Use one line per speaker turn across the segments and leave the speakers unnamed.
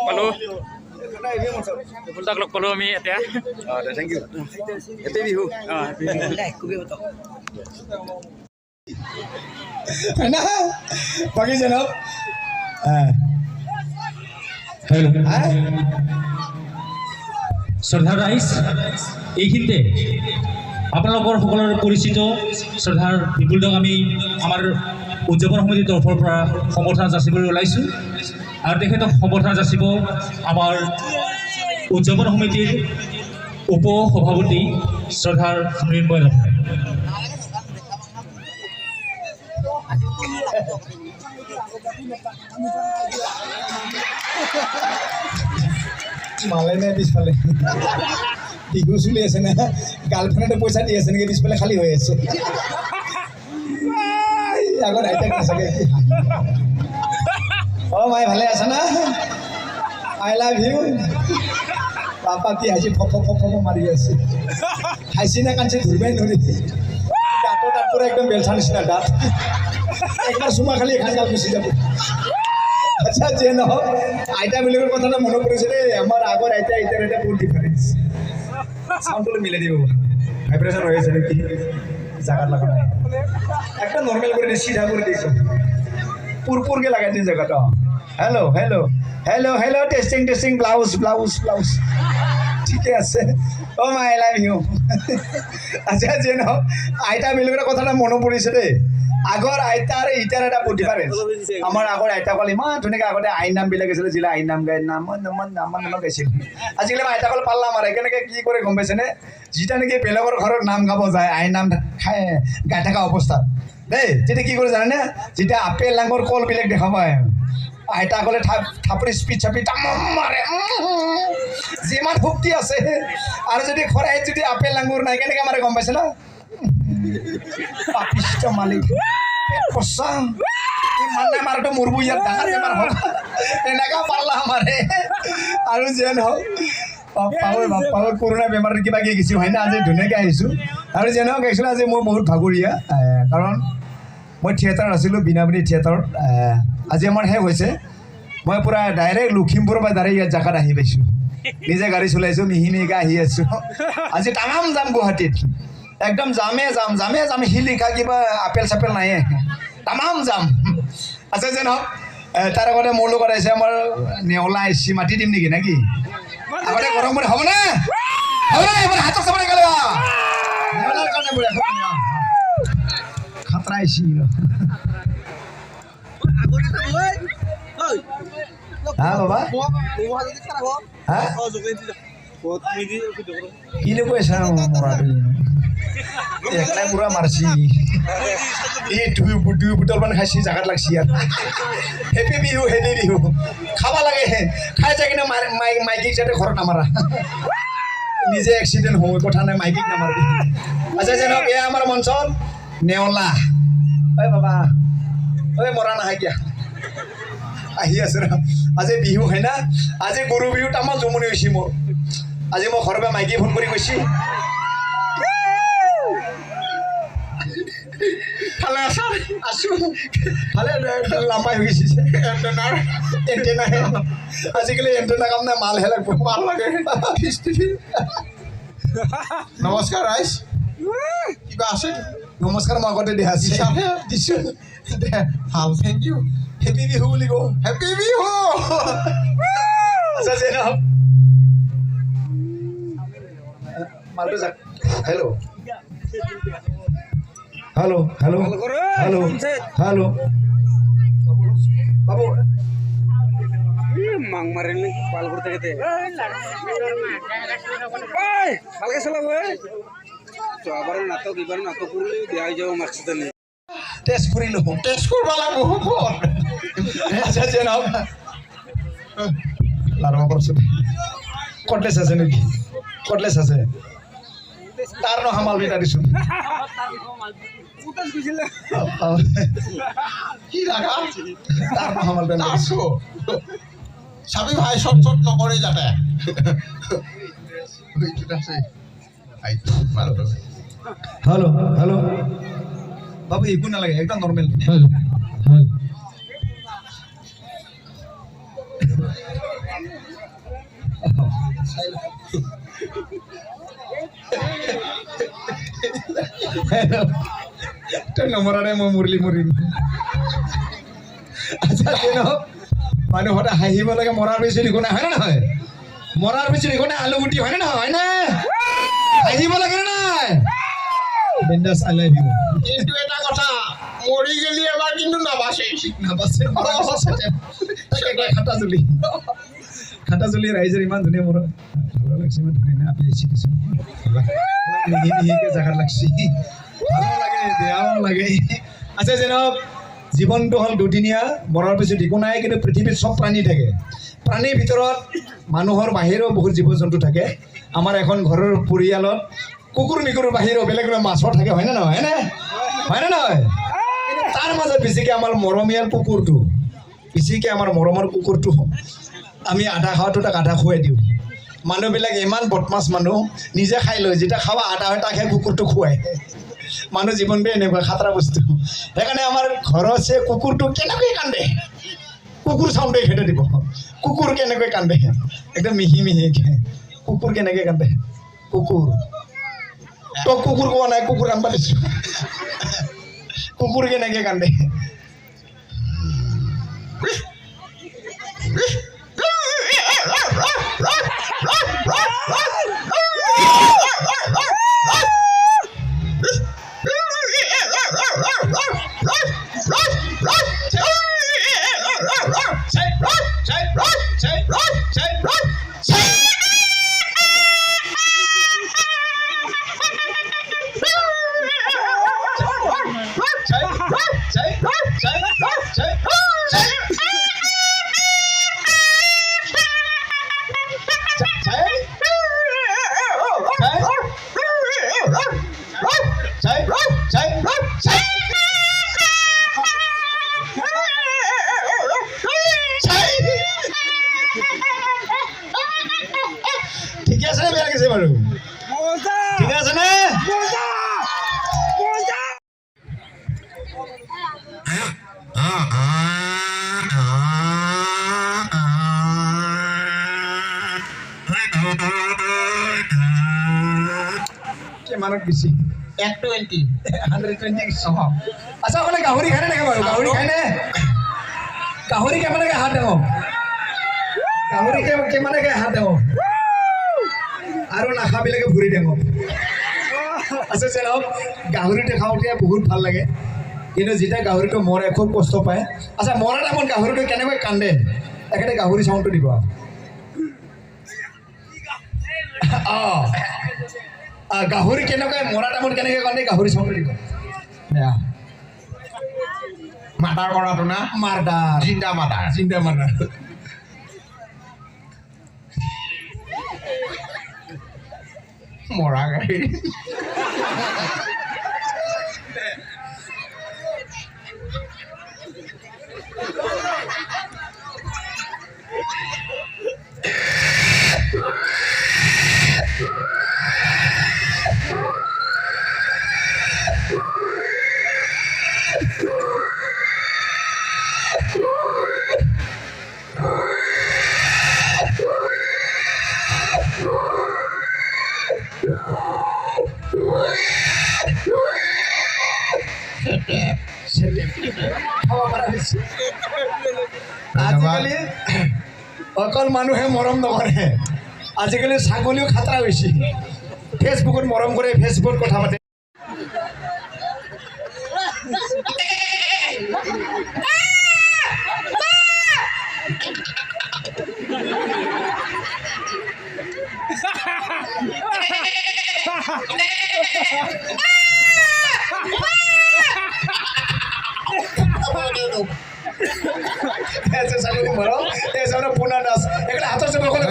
পালো ফুলটাক লগ পালো আমি এতিয়া
থেংক ইউ হেপী বিহু না বাকি জনাব
শ্ৰদ্ধাৰ ৰাইজ এইখিনিতে আপোনালোকৰ সকলোৰে পৰিচিত শ্ৰদ্ধাৰ বিপুলদক আমি আমাৰ উদযাপন সমিতিৰ তৰফৰ পৰা সম্বৰ্ধনা যাচিবলৈ ওলাইছোঁ আৰু তেখেতক সম্বৰ্ধনা যাচিব আমাৰ উদযাপন সমিতিৰ উপ সভাপতি শ্ৰদ্ধাৰ মৃন্ময় ডেকা।
মালে নে পিছফালে বিহু চলি আছে না গাৰ্লফ্ৰেণ্ডে পইচা দি আছে নেকি পিছফালে খালী হৈ আছে আগত আইতাক নাচাগে অ' মাই ভালে আছে না আই লাভ ইউ পাপা কি হাসি ফপ মাৰি আছে হাসি না কাঞ্চি ধৰিবই নোৱাৰি দাঁতৰ দাঁত পুৰা একদম বেলচা নিচিনা দাঁত একবাৰ চুমা খালি এখন গাল গুচি যাব আচ্ছা যে নহওক আইতা বিলাকৰ কথাটা মনত পৰিছে দেই আমাৰ আগৰ আইতা এতিয়াৰ এটা বহুত ডিফাৰেঞ্চ চাউণ্ডটো মিলাই দিব ভাইব্ৰেশ্যন হৈ আছে নেকি জাগাত লগা নাই একটা নর্মাল করে দিই সিধা করে দিয়েছো পুরপুরকে লাগাই দিন জায়গাটা hello hello hello hello testing testing blouse blouse blouse ঠিক আছে ও মাই আই লাভ ইউ আচ্ছা যে নহওক আইতা বিলাকৰ কথাটা মনত পৰিছে দেই আগৰ আইতা আৰু ইটাৰ এটা বহুত ডিফাৰেঞ্চ আমাৰ আগৰ আইতাসকল ইমান ধুনীয়াকৈ আগতে আইন নামবিলাক আছিলে জিলা আইন নাম গাই নাম গাইছিল আজিকালি আইতাসকল পাল্লা মাৰে কেনেকৈ কি কৰে গম পাইছেনে যিটা নেকি বেলেগৰ ঘৰত নাম গাব যায় আইন নাম খাই গাই থকা অৱস্থাত দেই তেতিয়া কি কৰে জানেনে যেতিয়া আপেল আঙুৰ কলবিলাক দেখা পায় আইতাসকলে থাপৰি স্পীড চাপি তামাম মাৰে যিমান শক্তি আছে আৰু যদি খৰাইত যদি আপেল আঙুৰ নাই কেনেকৈ মাৰে গম পাইছে ন পাপিষ্ট মালিক কচা মানে মাৰটো মৰবো ইয়াত ডাঙৰ বেমাৰ হ'ল এনেকুৱা পাল্লা মাৰে আৰু যেন হওক বাপ্পাও কৰোণা বেমাৰৰ কিবা কি গেছি হয় না আজি ধুনীয়াকৈ আহিছোঁ আৰু যেন হওক একচুৱেলি আজি মোৰ বহুত ভাগৰীয়া কাৰণ মই থিয়েটাৰত আছিলোঁ বিনামূলী থিয়েটাৰত আজি আমাৰ শেষ হৈছে মই পূৰা ডাইৰেক্ট লখিমপুৰৰ পৰা ডাইৰেক্ট ইয়াত জেগাত আহি পাইছোঁ নিজে গাড়ী চলাইছোঁ মিহি মিহিকৈ আহি আছোঁ আজি তামাম যাম গুৱাহাটীত একদম জামে যাম শিলিখা কিবা আপেল চাপেল নাই তামাম যাম আচ্ছা যে নহওক তাৰ আগতে মোৰ লগত আহিছে আমাৰ নেওলা আহিছে মাতি দিম নেকি নাকি আগতে গৰম বুলি হ'বনে হাতত চাবলৈ গ'লে নেওলাৰ কাৰণে বোলে খাতৰা আহিছে হা বাবা হা কিনো কৈছা মৰাটো একলাই পুৰা মাৰছি এই দুই বুটলমান খাইছি জাগাত লাগছি ইয়াত হেপী বিহু খাব লাগে খাই যাই কিনে মাইকীক যাতে ঘৰত নামাৰা নিজে এক্সিডেণ্ট হয় কথা নাই মাইকীক নামাৰবি আচ্ছা যেনক এয়া আমাৰ মঞ্চত নেওলা ঐ বাবা ঐ মৰা নাহে কিয়া আহি আছে ৰ আজি বিহু হয় না আজি গৰু বিহু তামাম জমনি হৈছে মোৰ আজি মই ঘৰৰ পৰা মাইকী ফোন কৰি কৈছি ভালে আছা আছোঁ ভালে লাম্বাই হৈ গৈছে এণ্টেনাহে আজিকালি এণ্টেনা কাম নাই মালহে লাগব মাল লাগে নমস্কাৰ ৰাইজ কিবা আছে নমস্কাৰ মই আগতে দিয়া দিছোঁ ভাল থেংক ইউ হেপী বিহু বুলি কওঁ হেপী বিহু আচ্ছা যে নহওক মালটো যাক hello' hello hello hello hello बाबू
मांग मारे पाल करते कहते ভালকে চালাব তো আবার নাটক এবার নাটক করলে দেয়া যাব মাস্টার নেই
টেস্ট করিলো টেস্ট করবা লাগবো আচ্ছা যে নাও লারমা করছ কটলেস আছে নাকি কটলেস আছে তার ন হামাল বিটা দিছো কি রাখা তার ন হামাল বিটা দিছো সাবি ভাই শর্ট শর্ট নকরে যাতে हेलो हेलो बाबू एक ना लगे एकदम नॉर्मल हेलो তই নমৰাৰে মই মুৰলি মৰিম আচ্ছা মানুহ সদায় হাঁহিব লাগে মৰাৰ পিছত একো নাই হয় নে নহয় মৰাৰ পিছত একো নাই আলু গুটি হয় নে নহয় হয়নে হাঁহিব লাগে নে নাই বিন্দাছ আই লাভ ইউ
কিন্তু এটা কথা মৰি গেলি এবাৰ কিন্তু নাবাচে
নাবাচে খাটা জুলি ৰাইজৰ ইমান ধুনীয়া মোৰ ভালো লাগছে ইমান ধুনীয়া আপি আহিছে কিছু মিহি মিহিকে জাগাত লাগছে ভালো লাগে বেয়াও লাগে আচ্ছা জনাব জীৱনটো হ'ল দুদিনীয়া মৰাৰ পিছত একো নাই কিন্তু পৃথিৱীত চব প্ৰাণী থাকে প্ৰাণীৰ ভিতৰত মানুহৰ বাহিৰেও বহুত জীৱ জন্তু থাকে আমাৰ এখন ঘৰৰ পৰিয়ালত কুকুৰ মেকুৰীৰ বাহিৰেও বেলেগ বেলেগ মাছৰ থাকে হয়নে নহয় হয়নে নহয় কিন্তু তাৰ মাজত বেছিকৈ আমাৰ মৰমীয়াল কুকুৰটো বেছিকৈ আমাৰ মৰমৰ কুকুৰটো আমি আধা খাওয়াটো তাক আধা খুৱাই দিওঁ মানুহবিলাক ইমান বদমাছ মানুহ নিজে খাই লয় যেতিয়া খাৱা আধা হয় তাকহে কুকুৰটো খুৱায় মানুহ জীৱনটো এনেকুৱা খাতৰা বস্তু সেইকাৰণে আমাৰ ঘৰছে কুকুৰটো কেনেকৈ কান্দে কুকুৰ চাউণ্ডে খেদে দিব কুকুৰ কেনেকৈ কান্দে একদম মিহি মিহিকে কুকুৰ কেনেকৈ কান্দে কুকুৰ তই কুকুৰ কোৱা নাই কুকুৰ কান্দবা দিছোঁ কুকুৰ কেনেকৈ কান্দে ঠিকে আছে নে বেয়া লাগিছে বাৰু ঠিকে আছে নে কিমানত বেছি
120
120 আচ্ছা মানে গাহৰি খায় নে বাৰু গাহৰি খায়নে গাহৰি কেনেকৈ হাত দেওঁ গাহৰি কেনেকৈ হাত দেওঁ আৰু নাখাবিলাকে ভৰি দেওঁ আচ্ছা চাওক গাহৰিটো খাওঁতে বহুত ভাল লাগে কিন্তু যেতিয়া গাহৰিটো মৰে খুব কষ্ট পায় আচ্ছা মৰা টাইমত গাহৰিটো কেনেকৈ কান্দে তেখেতে গাহৰি চাউণ্ডটো দিব গাহৰি কেনেকৈ মৰা টাইমত কেনেকৈ কান্দে গাহৰি চাউণ্ডটো দিব
মাৰ্ডাৰ কৰাটো না
মাৰ্ডাৰ
জিন্দা মাৰ্ডাৰ
চিন্তা মাৰ্ডাৰ
মৰা গাড়ী
আজিকালি অকল মানুহে মৰম নকৰে আজিকালি ছাগলীও খাতৰা হৈছে ফেচবুকত মৰম কৰে ফেচবুকত কথা পাতে ऐसे सालों को मरो ऐसा ना पुना दास एकला हाथों से बखोले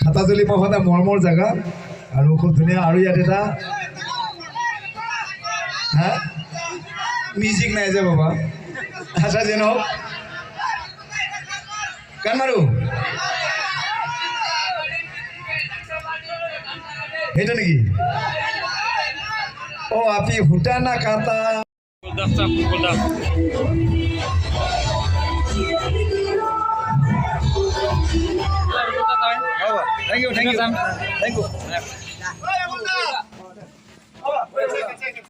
খাতাজুলি মহতা মৰমৰ জাগা আৰু খুব ধুনীয়া আৰু ইয়াত এটা হা মিউজিক নাই যে বাবা আচ্ছা যে নহওক গান মাৰো সেইটো নেকি ও আপি হুটা না কাটা
আমিও যাম
থেংক ইউ
ঐ, বন্ধা।